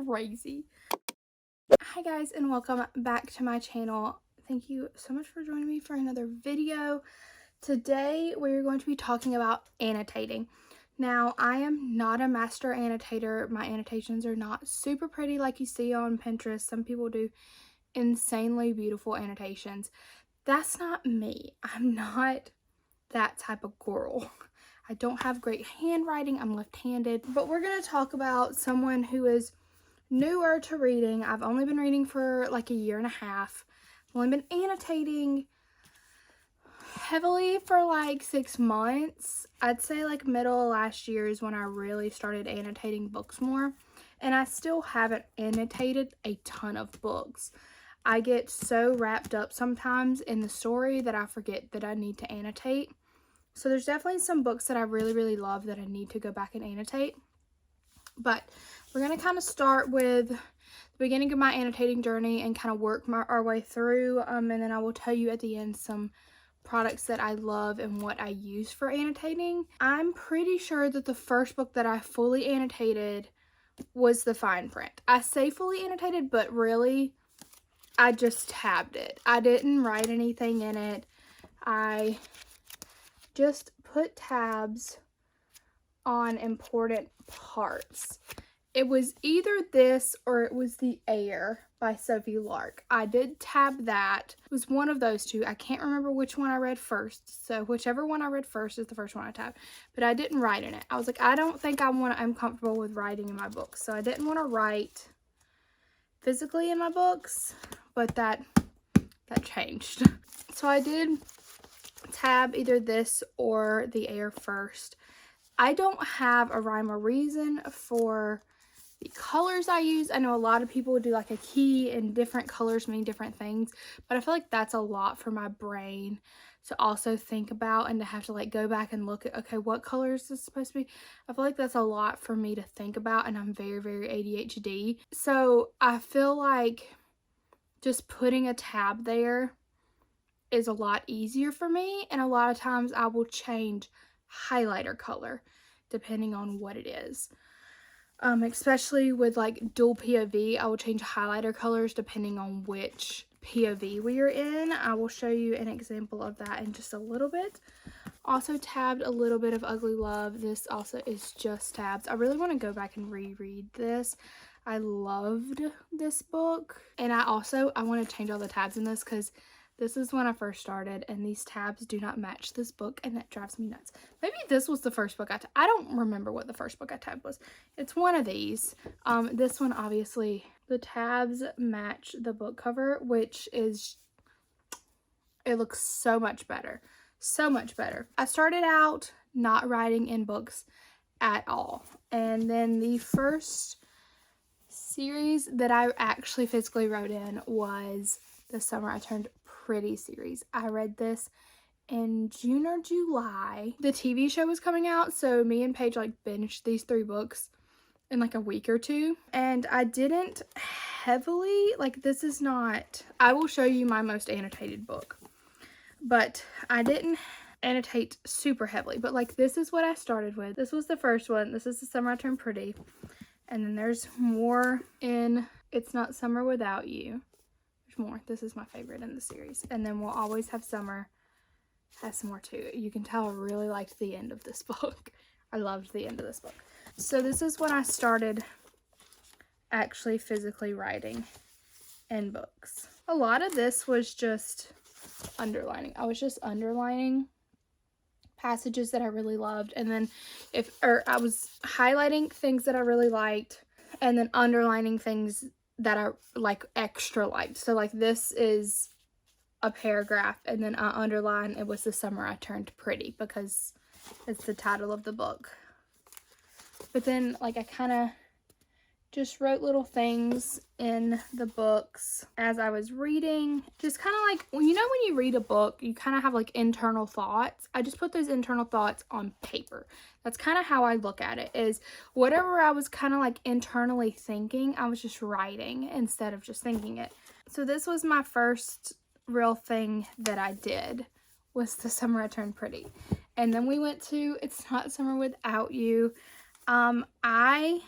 crazy. Hi guys, and welcome back to my channel. Thank you so much for joining me for another video. Today we're going to be talking about annotating. Now, I am not a master annotator. My annotations are not super pretty like you see on Pinterest. Some people do insanely beautiful annotations. That's not me. I'm not that type of girl. I don't have great handwriting. I'm left-handed. But we're going to talk about someone who is newer to reading. I've only been reading for like a year and a half. I've only been annotating heavily for like 6 months. I'd say like middle of last year is when I really started annotating books more. And I still haven't annotated a ton of books. I get so wrapped up sometimes in the story that I forget that I need to annotate. So there's definitely some books that I really love that I need to go back and annotate. But we're going to kind of start with the beginning of my annotating journey and kind of work our way through. And then I will tell you at the end some products that I love and what I use for annotating. I'm pretty sure that the first book that I fully annotated was the fine print. I say fully annotated, but really I just tabbed it. I didn't write anything in it. I just put tabs on important parts. It was either this or it was The Air by Sophie Lark. I did tab that. It was one of those two. I can't remember which one I read first. So whichever one I read first is the first one I tabbed. But I didn't write in it. I was like, I don't think I'm comfortable with writing in my books. So I didn't want to write physically in my books. But that changed. So I did tab either this or The Air first. I don't have a rhyme or reason for the colors I use. I know a lot of people do like a key and different colors mean different things, but I feel like that's a lot for my brain to also think about and to have to like go back and look at, okay, what color is this supposed to be? I feel like that's a lot for me to think about, and I'm very ADHD. So I feel like just putting a tab there is a lot easier for me, and a lot of times I will change highlighter color depending on what it is. Especially with like dual POV, I will change highlighter colors depending on which POV we are in. I will show you an example of that in just a little bit. Also tabbed a little bit of Ugly Love. This also is just tabs. I really want to go back and reread this. I loved this book, and I want to change all the tabs in this because this is when I first started, and these tabs do not match this book, and that drives me nuts. Maybe this was the first book I don't remember what the first book I tabbed was. It's one of these. This one, obviously, the tabs match the book cover, which is, it looks so much better. So much better. I started out not writing in books at all, and then the first series that I actually physically wrote in was The Summer I Turned Pretty series. I read this in June or July. The TV show was coming out, so me and Paige like binged these 3 books in like a week or two. And I didn't heavily, like, this is not, I will show you my most annotated book, but I didn't annotate super heavily. But like, this is what I started with. This was the first one. This is The Summer I Turned Pretty. And then there's more in It's Not Summer Without You. More. This is my favorite in the series. And then We'll Always Have Summer has some more too. You can tell I really liked the end of this book. I loved the end of this book. So this is when I started actually physically writing in books. A lot of this was just underlining. I was just underlining passages that I really loved, and then I was highlighting things that I really liked and then underlining things that I like extra liked. So like, this is a paragraph, and then I underline it was The Summer I Turned Pretty because it's the title of the book. But then like, I kind of just wrote little things in the books as I was reading. Just kind of like, when you read a book, you kind of have like internal thoughts. I just put those internal thoughts on paper. That's kind of how I look at it, is whatever I was kind of like internally thinking, I was just writing instead of just thinking it. So this was my first real thing that I did, was The Summer I Turned Pretty. And then we went to It's Not Summer Without You. I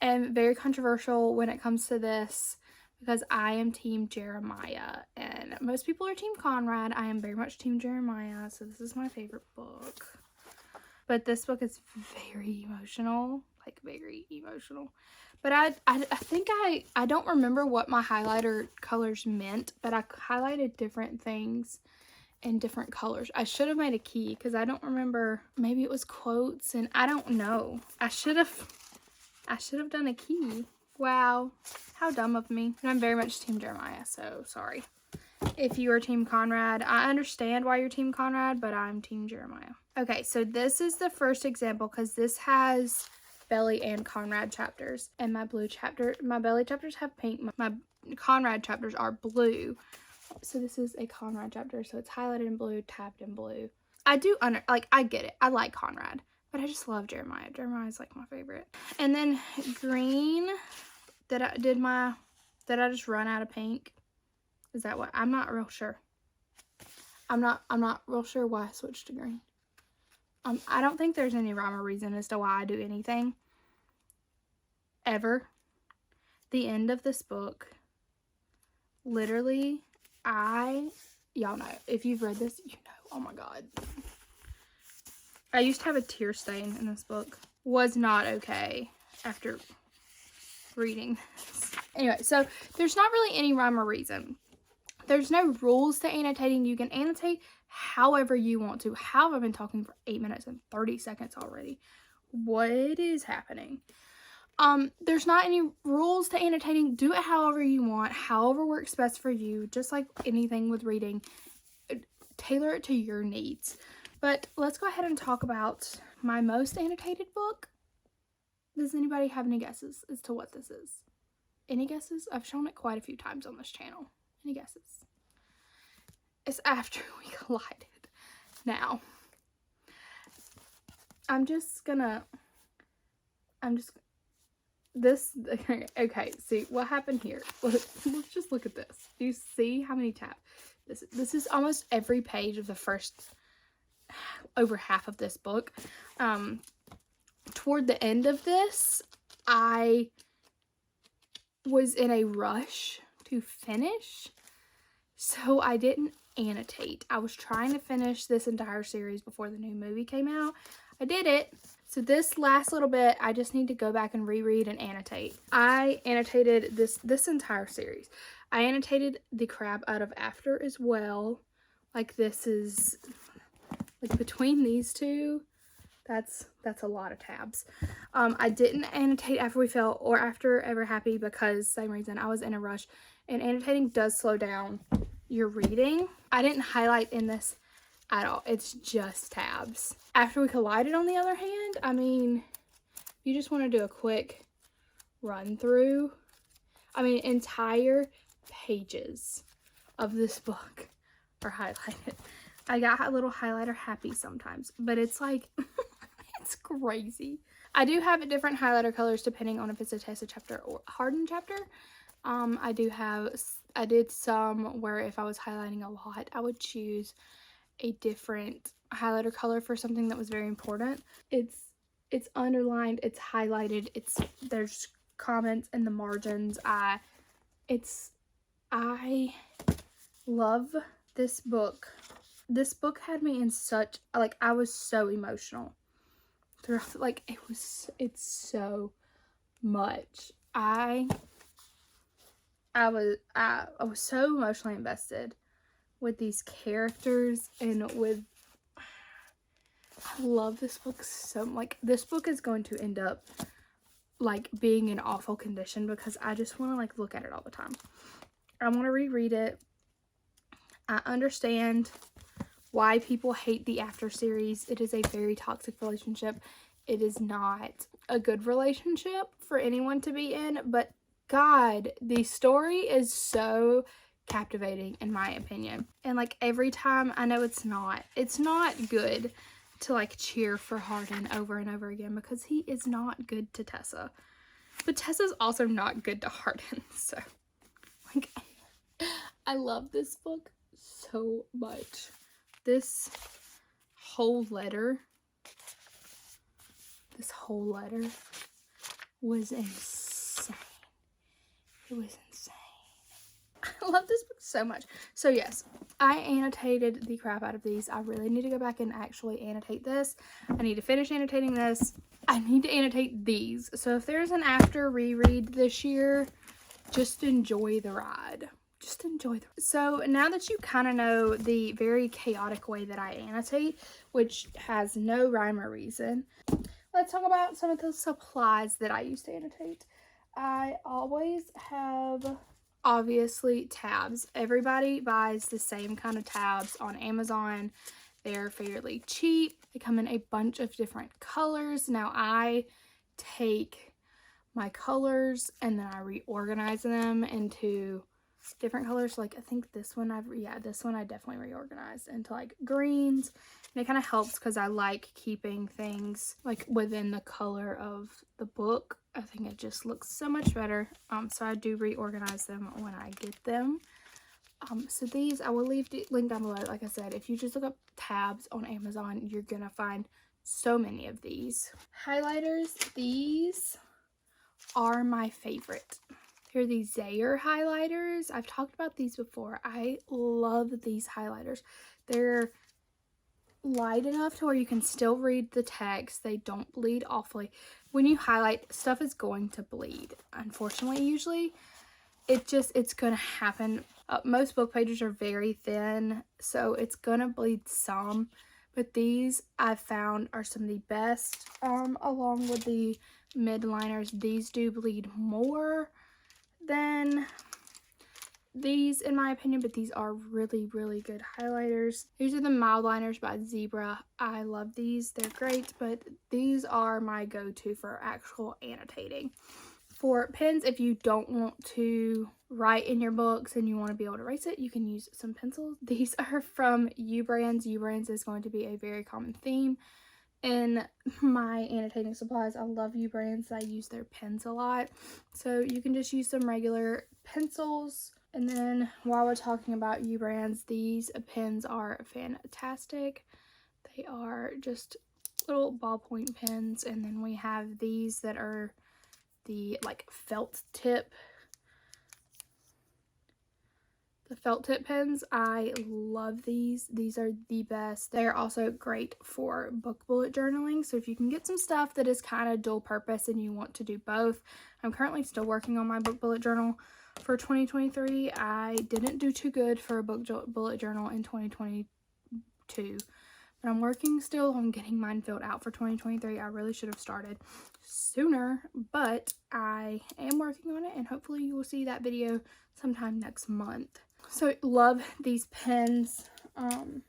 am very controversial when it comes to this because I am Team Jeremiah, and most people are Team Conrad. I am very much Team Jeremiah, so this is my favorite book. But this book is very emotional, like very emotional. But I think I don't remember what my highlighter colors meant, but I highlighted different things in different colors. I should have made a key because I don't remember. Maybe it was quotes, and I don't know. I should have done a key. Wow, how dumb of me. And I'm very much Team Jeremiah, so sorry. If you are Team Conrad, I understand why you're Team Conrad, but I'm Team Jeremiah. Okay, so this is the first example because this has Belly and Conrad chapters. And my Belly chapters have pink. My Conrad chapters are blue. So this is a Conrad chapter, so it's highlighted in blue, tabbed in blue. I get it. I like Conrad, but I just love Jeremiah. Jeremiah is like my favorite. And then green, did I just run out of pink? Is that what? I'm not real sure. I'm not real sure why I switched to green. I don't think there's any rhyme or reason as to why I do anything. Ever. The end of this book, literally, y'all know. If you've read this, you know. Oh my God. I used to have a tear stain in this book. Was not okay after reading this. Anyway, so there's not really any rhyme or reason. There's no rules to annotating. You can annotate however you want to. How have I been talking for 8 minutes and 30 seconds already? What is happening? There's not any rules to annotating. Do it however you want, however works best for you. Just like anything with reading, tailor it to your needs. But let's go ahead and talk about my most annotated book. Does anybody have any guesses as to what this is? Any guesses? I've shown it quite a few times on this channel. Any guesses? It's After We Collided. Now, okay, see what happened here. Let's just look at this. Do you see how many tabs? This is almost every page of the first, over half of this book. Toward the end of this, I was in a rush to finish, so I didn't annotate. I was trying to finish this entire series before the new movie came out. I did it. So this last little bit, I just need to go back and reread and annotate. I annotated this entire series. I annotated the crap out of After as well. Like, this is, like, between these two, that's a lot of tabs. I didn't annotate After We Fell or After Ever Happy because, same reason, I was in a rush. And annotating does slow down your reading. I didn't highlight in this at all. It's just tabs. After We Collided, on the other hand, I mean, you just want to do a quick run through. I mean, entire pages of this book are highlighted. I got a little highlighter happy sometimes, but it's like, it's crazy. I do have different highlighter colors depending on if it's a Tessa chapter or Harden chapter. I did some where if I was highlighting a lot, I would choose a different highlighter color for something that was very important. It's underlined, it's highlighted, there's comments in the margins. I love this book. This book had me in such, like, I was so emotional throughout, like, it's so much. I was so emotionally invested with these characters and with, I love this book so, like, this book is going to end up, like, being in awful condition because I just want to, like, look at it all the time. I want to reread it. I understand why people hate the After series. It is a very toxic relationship. It is not a good relationship for anyone to be in, but God, the story is so captivating in my opinion. And, like, every time, I know it's not good to, like, cheer for Harden over and over again because he is not good to Tessa. But Tessa's also not good to Harden. So, like, I love this book so much. This whole letter was insane. It was insane. I love this book so much. So yes, I annotated the crap out of these. I really need to go back and actually annotate this. I need to finish annotating this. I need to annotate these. So if there's an after reread this year, just enjoy the ride. Just enjoy the ride. So now that you kind of know the very chaotic way that I annotate, which has no rhyme or reason, let's talk about some of the supplies that I use to annotate. I always have, obviously, tabs. Everybody buys the same kind of tabs on Amazon. They're fairly cheap. They come in a bunch of different colors. Now I take my colors and then I reorganize them into different colors. Like I think this one this one I definitely reorganized into like greens, and it kind of helps because I like keeping things like within the color of the book. I think it just looks so much better. So I do reorganize them when I get them. So these I will leave the link down below. Like I said, if you just look up tabs on Amazon, you're gonna find so many of these highlighters. These are my favorite. They're these Zayer highlighters. I've talked about these before. I love these highlighters. They're light enough to where you can still read the text. They don't bleed awfully. When you highlight, stuff is going to bleed. Unfortunately, usually, it's going to happen. Most book pages are very thin, so it's going to bleed some. But these I've found are some of the best, along with the midliners. These do bleed more than these in my opinion, but these are really, really good highlighters. These are the mild liners by Zebra. I love these. They're great, but these are my go-to for actual annotating. For pens, if you don't want to write in your books and you want to be able to erase it, you can use some pencils. These are from U-Brands. U-Brands is going to be a very common theme in my annotating supplies. I love U-Brands. I use their pens a lot. So you can just use some regular pencils. And then while we're talking about U-Brands, these pens are fantastic. They are just little ballpoint pens. And then we have these that are the like felt tip. The felt tip pens, I love these. These are the best. They're also great for book bullet journaling. So if you can get some stuff that is kind of dual purpose and you want to do both. I'm currently still working on my book bullet journal for 2023. I didn't do too good for a book bullet journal in 2022. But I'm working still on getting mine filled out for 2023. I really should have started sooner, but I am working on it, and hopefully you will see that video sometime next month. So love these pens. And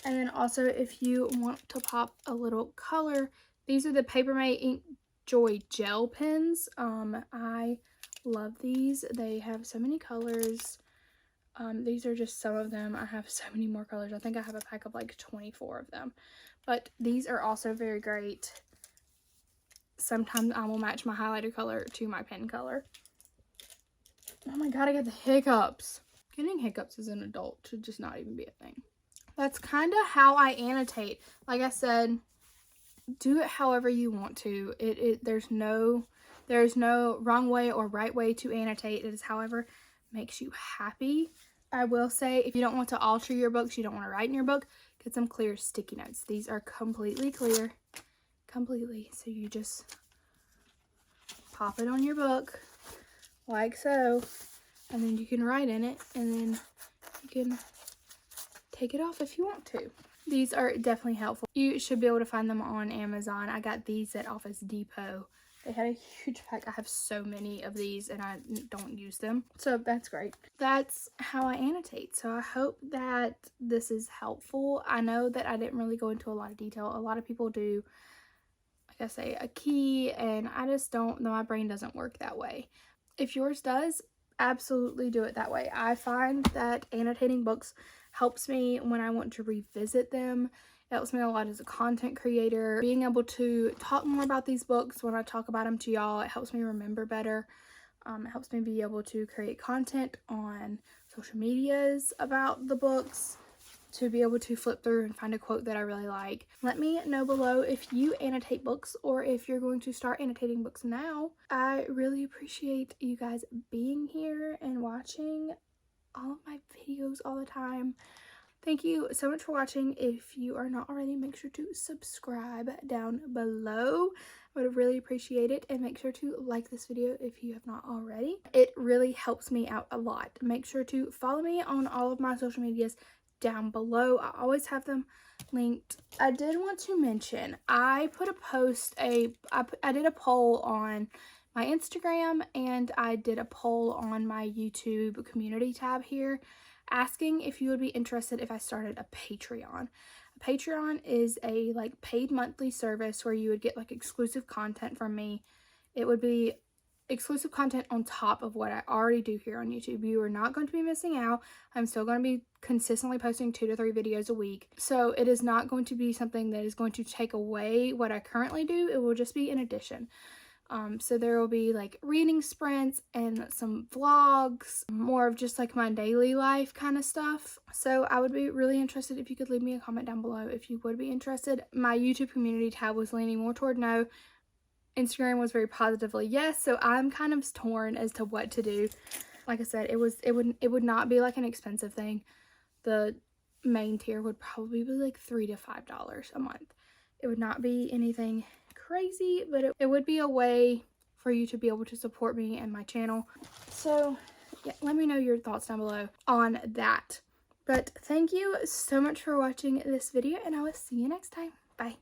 then also if you want to pop a little color, these are the Papermate Ink Joy gel pens. I love these. They have so many colors. These are just some of them. I have so many more colors. I think I have a pack of like 24 of them. But these are also very great. Sometimes I will match my highlighter color to my pen color. Oh my god, I got the hiccups. Getting hiccups as an adult should just not even be a thing. That's kind of how I annotate. Like I said, do it however you want to. There's no wrong way or right way to annotate. It is however makes you happy. I will say, if you don't want to alter your books, you don't want to write in your book, get some clear sticky notes. These are completely clear. Completely. So you just pop it on your book like so, and then you can write in it, and then you can take it off if you want to. These are definitely helpful. You should be able to find them on Amazon. I got these at Office Depot. They had a huge pack. I have so many of these and I don't use them. So that's great. That's how I annotate. So I hope that this is helpful. I know that I didn't really go into a lot of detail. A lot of people do, like I say, a key, and I just don't know. My brain doesn't work that way. If yours does, absolutely do it that way. I find that annotating books helps me when I want to revisit them. It helps me a lot as a content creator. Being able to talk more about these books when I talk about them to y'all, it helps me remember better. It helps me be able to create content on social medias about the books. to be able to flip through and find a quote that I really like. Let me know below if you annotate books or if you're going to start annotating books now. I really appreciate you guys being here and watching all of my videos all the time. Thank you so much for watching. If you are not already, make sure to subscribe down below. I would really appreciate it, and make sure to like this video if you have not already. It really helps me out a lot. Make sure to follow me on all of my social medias down below. I always have them linked. I did want to mention, I put a post, I did a poll on my Instagram, and I did a poll on my YouTube community tab here, asking if you would be interested if I started a Patreon. A Patreon is a like paid monthly service where you would get like exclusive content from me. It would be exclusive content on top of what I already do here on YouTube. You are not going to be missing out. I'm still going to be consistently posting 2 to 3 videos a week. So it is not going to be something that is going to take away what I currently do. It will just be an addition. So there will be like reading sprints and some vlogs, more of just like my daily life kind of stuff. So I would be really interested if you could leave me a comment down below if you would be interested. My YouTube community tab was leaning more toward no. Instagram was very positively yes, so I'm kind of torn as to what to do. Like I said, it would not be like an expensive thing. The main tier would probably be like $3 to $5 a month. It would not be anything crazy, but it would be a way for you to be able to support me and my channel. So yeah, let me know your thoughts down below on that. But thank you so much for watching this video, and I will see you next time. Bye.